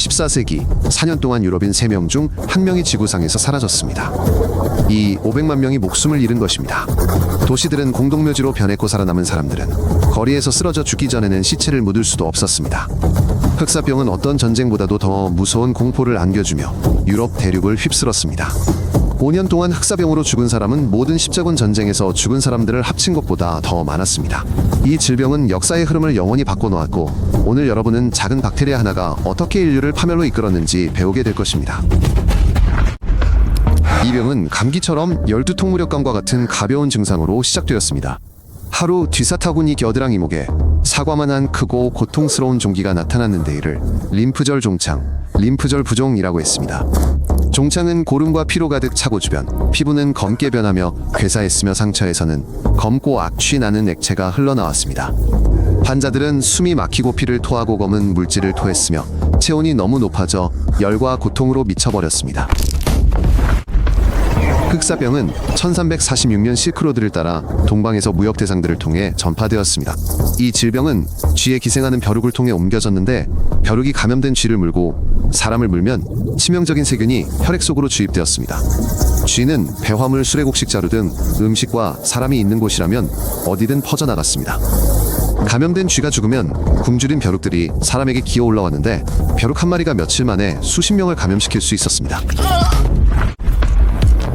14세기 4년 동안 유럽인 3명 중 1명이 지구상에서 사라졌습니다. 이 500만 명이 목숨을 잃은 것입니다. 도시들은 공동묘지로 변했고 살아남은 사람들은 거리에서 쓰러져 죽기 전에는 시체를 묻을 수도 없었습니다. 흑사병은 어떤 전쟁보다도 더 무서운 공포를 안겨주며 유럽 대륙을 휩쓸었습니다. 5년 동안 흑사병으로 죽은 사람은 모든 십자군 전쟁에서 죽은 사람들을 합친 것보다 더 많았습니다. 이 질병은 역사의 흐름을 영원히 바꿔놓았고, 오늘 여러분은 작은 박테리아 하나가 어떻게 인류를 파멸로 이끌었는지 배우게 될 것입니다. 이 병은 감기처럼 열두통무력감과 같은 가벼운 증상으로 시작되었습니다. 하루 뒤사타구니 겨드랑이 목에 사과만한 크고 고통스러운 종기가 나타났는데 이를 림프절 종창, 림프절 부종이라고 했습니다. 종창은 고름과 피로 가득 차고 주변 피부는 검게 변하며 괴사했으며 상처에서는 검고 악취 나는 액체가 흘러나왔습니다. 환자들은 숨이 막히고 피를 토하고 검은 물질을 토했으며 체온이 너무 높아져 열과 고통으로 미쳐버렸습니다. 흑사병은 1346년 실크로드를 따라 동방에서 무역 대상들을 통해 전파되었습니다. 이 질병은 쥐에 기생하는 벼룩을 통해 옮겨졌는데, 벼룩이 감염된 쥐를 물고 사람을 물면 치명적인 세균이 혈액 속으로 주입되었습니다. 쥐는 배화물, 수레곡식 자루 등 음식과 사람이 있는 곳이라면 어디든 퍼져나갔습니다. 감염된 쥐가 죽으면 굶주린 벼룩들이 사람에게 기어 올라왔는데, 벼룩 한 마리가 며칠 만에 수십 명을 감염시킬 수 있었습니다.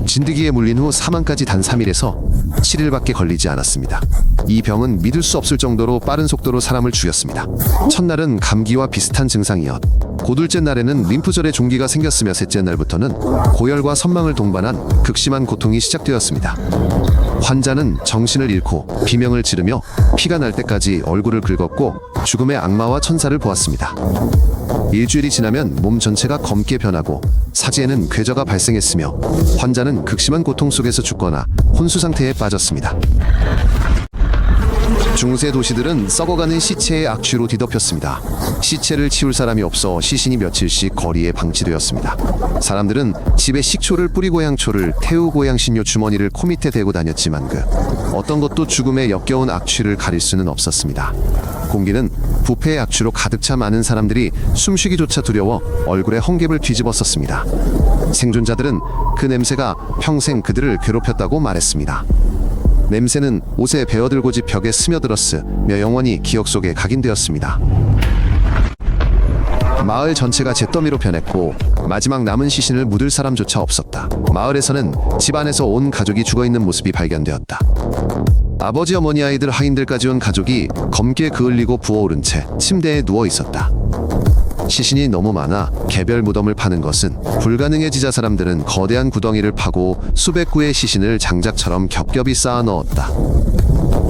진드기에 물린 후 사망까지 단 3일에서 7일밖에 걸리지 않았습니다. 이 병은 믿을 수 없을 정도로 빠른 속도로 사람을 죽였습니다. 첫날은 감기와 비슷한 증상이었. 고둘째 날에는 림프절에 종기가 생겼으며 셋째 날부터는 고열과 선망을 동반한 극심한 고통이 시작되었습니다. 환자는 정신을 잃고 비명을 지르며 피가 날 때까지 얼굴을 긁었고 죽음의 악마와 천사를 보았습니다. 일주일이 지나면 몸 전체가 검게 변하고 사지에는 궤저가 발생했으며 환자는 극심한 고통 속에서 죽거나 혼수 상태에 빠졌습니다. 중세 도시들은 썩어가는 시체의 악취로 뒤덮였습니다. 시체를 치울 사람이 없어 시신이 며칠씩 거리에 방치되었습니다. 사람들은 집에 식초를 뿌리고 향초를 태우고 향신료 주머니를 코 밑에 대고 다녔지만 그 어떤 것도 죽음의 역겨운 악취를 가릴 수는 없었습니다. 공기는 부패의 악취로 가득 차 많은 사람들이 숨쉬기조차 두려워 얼굴에 헝겊을 뒤집어 썼습니다. 생존자들은 그 냄새가 평생 그들을 괴롭혔다고 말했습니다. 냄새는 옷에 베어들고 집 벽에 스며들었으며 영원히 기억 속에 각인되었습니다. 마을 전체가 잿더미로 변했고 마지막 남은 시신을 묻을 사람조차 없었다. 마을에서는 집안에서 온 가족이 죽어있는 모습이 발견되었다. 아버지, 어머니, 아이들, 하인들까지 온 가족이 검게 그을리고 부어오른 채 침대에 누워 있었다. 시신이 너무 많아 개별 무덤을 파는 것은 불가능해지자 사람들은 거대한 구덩이를 파고 수백 구의 시신을 장작처럼 겹겹이 쌓아 넣었다.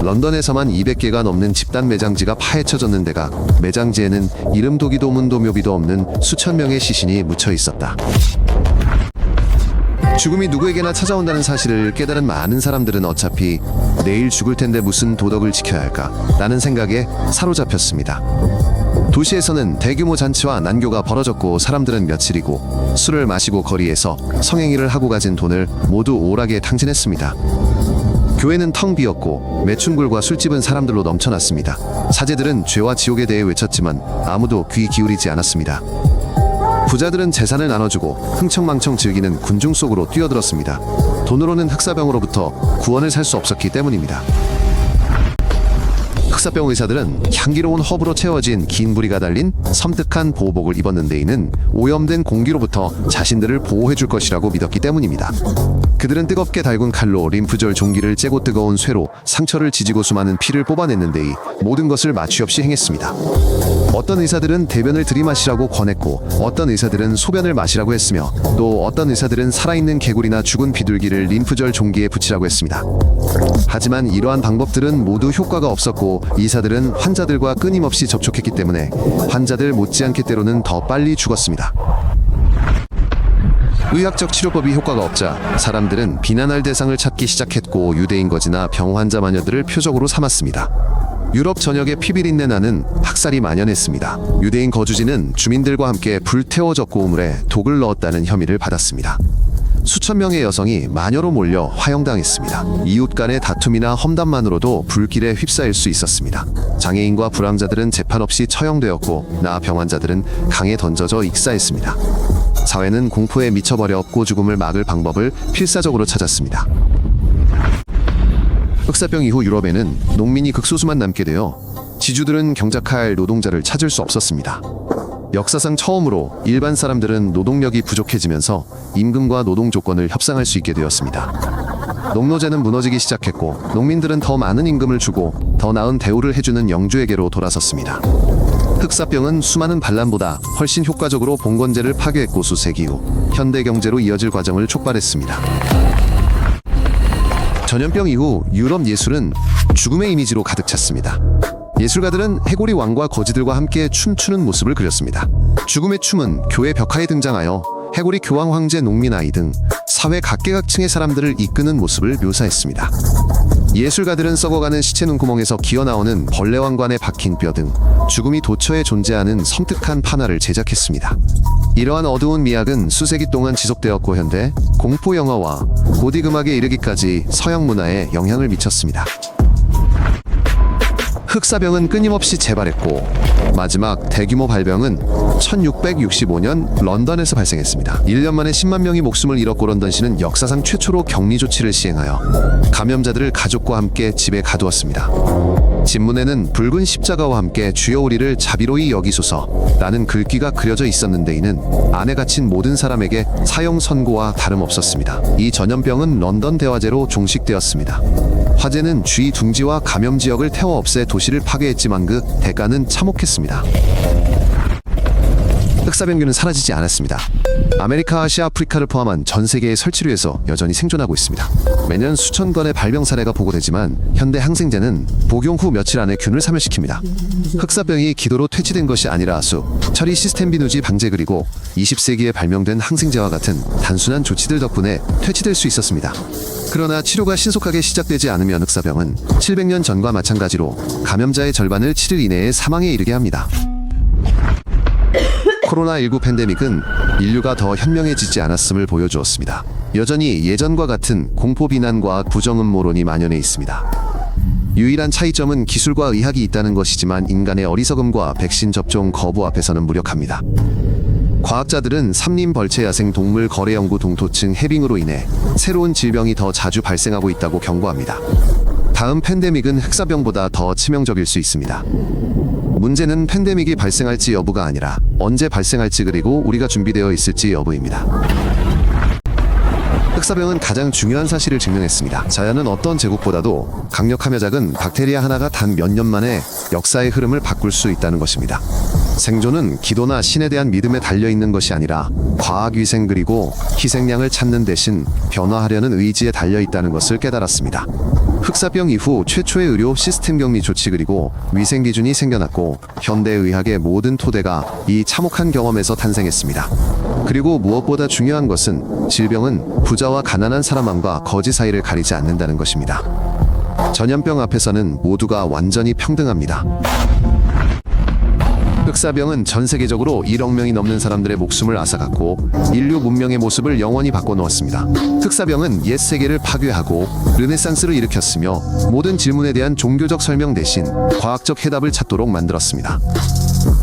런던에서만 200개가 넘는 집단 매장지가 파헤쳐졌는 데가 매장지에는 이름도기도 도문도 묘비도 없는 수천 명의 시신이 묻혀 있었다. 죽음이 누구에게나 찾아온다는 사실을 깨달은 많은 사람들은 어차피 내일 죽을 텐데 무슨 도덕을 지켜야 할까 라는 생각에 사로잡혔습니다. 도시에서는 대규모 잔치와 난교가 벌어졌고 사람들은 며칠이고 술을 마시고 거리에서 성행위를 하고 가진 돈을 모두 오락에 탕진했습니다. 교회는 텅 비었고 매춘굴과 술집은 사람들로 넘쳐났습니다. 사제들은 죄와 지옥에 대해 외쳤지만 아무도 귀 기울이지 않았습니다. 부자들은 재산을 나눠주고 흥청망청 즐기는 군중 속으로 뛰어들었습니다. 돈으로는 흑사병으로부터 구원을 살 수 없었기 때문입니다. 흑사병 의사들은 향기로운 허브로 채워진 긴 부리가 달린 섬뜩한 보호복을 입었는데 이는 오염된 공기로부터 자신들을 보호해줄 것이라고 믿었기 때문입니다. 그들은 뜨겁게 달군 칼로 림프절 종기를 째고 뜨거운 쇠로 상처를 지지고 수많은 피를 뽑아냈는데 이 모든 것을 마취 없이 행했습니다. 어떤 의사들은 대변을 들이마시라고 권했고 어떤 의사들은 소변을 마시라고 했으며 또 어떤 의사들은 살아있는 개구리나 죽은 비둘기를 림프절 종기에 붙이라고 했습니다. 하지만 이러한 방법들은 모두 효과가 없었고 의사들은 환자들과 끊임없이 접촉했기 때문에 환자들 못지않게 때로는 더 빨리 죽었습니다. 의학적 치료법이 효과가 없자 사람들은 비난할 대상을 찾기 시작했고 유대인 거지나 병환자 마녀들을 표적으로 삼았습니다. 유럽 전역에 피비린내 나는 학살이 만연했습니다. 유대인 거주지는 주민들과 함께 불태워졌고 우물에 독을 넣었다는 혐의를 받았습니다. 수천 명의 여성이 마녀로 몰려 화형당했습니다. 이웃 간의 다툼이나 험담만으로도 불길에 휩싸일 수 있었습니다. 장애인과 불황자들은 재판 없이 처형되었고 나병 환자들은 강에 던져져 익사했습니다. 사회는 공포에 미쳐버려 업고 죽음을 막을 방법을 필사적으로 찾았습니다. 흑사병 이후 유럽에는 농민이 극소수만 남게 되어 지주들은 경작할 노동자를 찾을 수 없었습니다. 역사상 처음으로 일반 사람들은 노동력이 부족해지면서 임금과 노동 조건을 협상할 수 있게 되었습니다. 농노제는 무너지기 시작했고 농민들은 더 많은 임금을 주고 더 나은 대우를 해주는 영주에게로 돌아섰습니다. 흑사병은 수많은 반란보다 훨씬 효과적으로 봉건제를 파괴했고 수세기 후 현대 경제로 이어질 과정을 촉발했습니다. 전염병 이후 유럽 예술은 죽음의 이미지로 가득 찼습니다. 예술가들은 해골이 왕과 거지들과 함께 춤추는 모습을 그렸습니다. 죽음의 춤은 교회 벽화에 등장하여 해골이 교황, 황제, 농민, 아이 등 사회 각계각층의 사람들을 이끄는 모습을 묘사했습니다. 예술가들은 썩어가는 시체 눈구멍에서 기어나오는 벌레왕관에 박힌 뼈 등 죽음이 도처에 존재하는 섬뜩한 판화를 제작했습니다. 이러한 어두운 미학은 수세기 동안 지속되었고 현대 공포 영화와 고딕 음악에 이르기까지 서양 문화에 영향을 미쳤습니다. 흑사병은 끊임없이 재발했고 마지막 대규모 발병은 1665년 런던에서 발생했습니다. 1년 만에 10만 명이 목숨을 잃었고 런던시는 역사상 최초로 격리 조치를 시행하여 감염자들을 가족과 함께 집에 가두었습니다. 집문에는 붉은 십자가와 함께 주여 우리를 자비로이 여기소서 라는 글귀가 그려져 있었는데 이는 안에 갇힌 모든 사람에게 사형 선고와 다름없었습니다. 이 전염병은 런던 대화제로 종식되었습니다. 화재는 주위 둥지와 감염 지역을 태워 없애 도시를 파괴했지만 그 대가는 참혹했습니다. 흑사병균은 사라지지 않았습니다. 아메리카, 아시아, 아프리카를 포함한 전 세계의 설치류에서 여전히 생존하고 있습니다. 매년 수천 건의 발병 사례가 보고되지만 현대 항생제는 복용 후 며칠 안에 균을 사멸시킵니다. 흑사병이 기도로 퇴치된 것이 아니라 수, 처리 시스템 비누지 방제 그리고 20세기에 발명된 항생제와 같은 단순한 조치들 덕분에 퇴치될 수 있었습니다. 그러나 치료가 신속하게 시작되지 않으면 흑사병은 700년 전과 마찬가지로 감염자의 절반을 7일 이내에 사망에 이르게 합니다. 코로나19 팬데믹은 인류가 더 현명해지지 않았음을 보여주었습니다. 여전히 예전과 같은 공포 비난과 부정음모론이 만연해 있습니다. 유일한 차이점은 기술과 의학이 있다는 것이지만 인간의 어리석음과 백신 접종 거부 앞에서는 무력합니다. 과학자들은 삼림 벌채 야생 동물 거래 연구 동토층 해빙으로 인해 새로운 질병이 더 자주 발생하고 있다고 경고합니다. 다음 팬데믹은 흑사병보다 더 치명적일 수 있습니다. 문제는 팬데믹이 발생할지 여부가 아니라 언제 발생할지 그리고 우리가 준비되어 있을지 여부입니다. 흑사병은 가장 중요한 사실을 증명했습니다. 자연은 어떤 제국보다도 강력하며 작은 박테리아 하나가 단 몇 년 만에 역사의 흐름을 바꿀 수 있다는 것입니다. 생존은 기도나 신에 대한 믿음에 달려있는 것이 아니라 과학위생 그리고 희생양을 찾는 대신 변화하려는 의지에 달려있다는 것을 깨달았습니다. 흑사병 이후 최초의 의료 시스템 격리 조치 그리고 위생 기준이 생겨났고 현대의학의 모든 토대가 이 참혹한 경험에서 탄생했습니다. 그리고 무엇보다 중요한 것은 질병은 부자와 가난한 사람과 거지 사이를 가리지 않는다는 것입니다. 전염병 앞에서는 모두가 완전히 평등합니다. 흑사병은 전 세계적으로 1억 명이 넘는 사람들의 목숨을 앗아갔고 인류 문명의 모습을 영원히 바꿔놓았습니다. 흑사병은 옛 세계를 파괴하고 르네상스를 일으켰으며 모든 질문에 대한 종교적 설명 대신 과학적 해답을 찾도록 만들었습니다.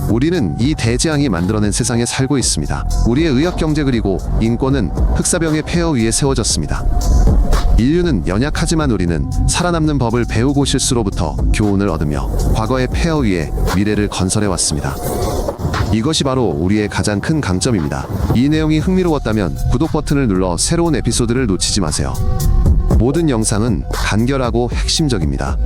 우리는 이 대재앙이 만들어낸 세상에 살고 있습니다. 우리의 의학 경제 그리고 인권은 흑사병의 폐허 위에 세워졌습니다. 인류는 연약하지만 우리는 살아남는 법을 배우고 실수로부터 교훈을 얻으며 과거의 폐허 위에 미래를 건설해왔습니다. 이것이 바로 우리의 가장 큰 강점입니다. 이 내용이 흥미로웠다면 구독 버튼을 눌러 새로운 에피소드를 놓치지 마세요. 모든 영상은 간결하고 핵심적입니다.